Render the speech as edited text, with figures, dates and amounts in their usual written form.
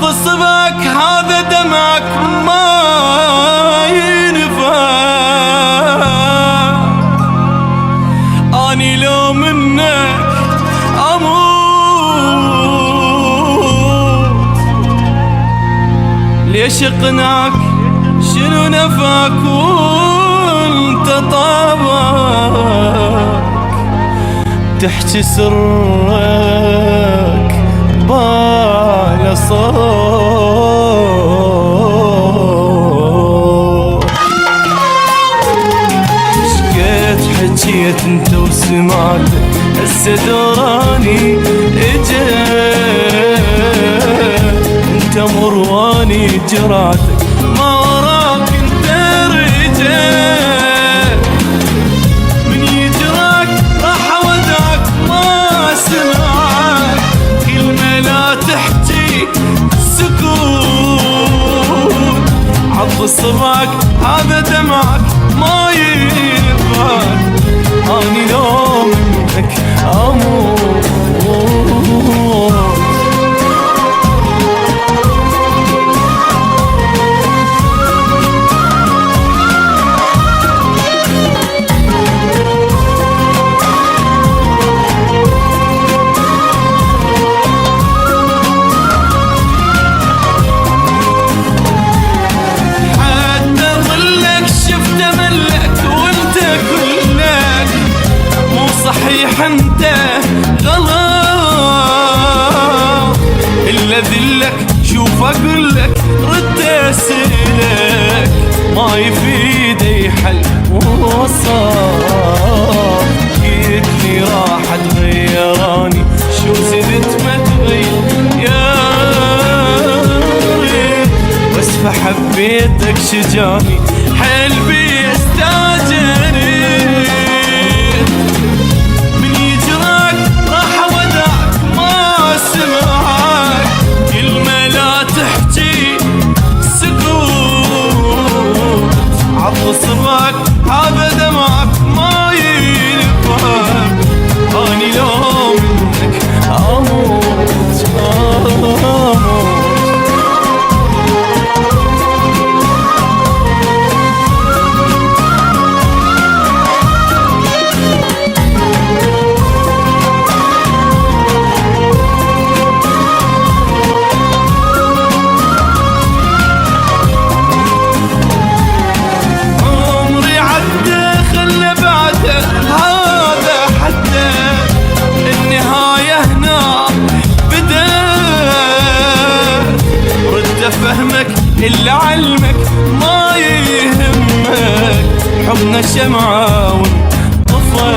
عض صبك هذا دمعك ما ينفع. اني لو منك اموت ليش اقنعك شنو نفاك وانت طابك تحكي سرك بالا صوت. شكيت حكيت انت وسمعتك هسه دوراني اجيت انت مرواني جرعتك ما وراك انت رجيت. من يجراك راح ودعك ما سمعك كلمة لا تحكي سكوت. عض صبعك هذا دمعك ما ينفعك. اني لو منك اموت صحيح انت غلط الا ذلك شوف اقولك رد اسالك ما يفيد حل وصار. قلتلي راح تغيراني شو زدت ما تغير يا ريت بس فحبيتك شجاني حلبي استاجري. صبعك هذا دمعك ما ينفعك. اني لو منك اموت فهمك اللي علمك ما يهمك. حبنا شمعة وانطفى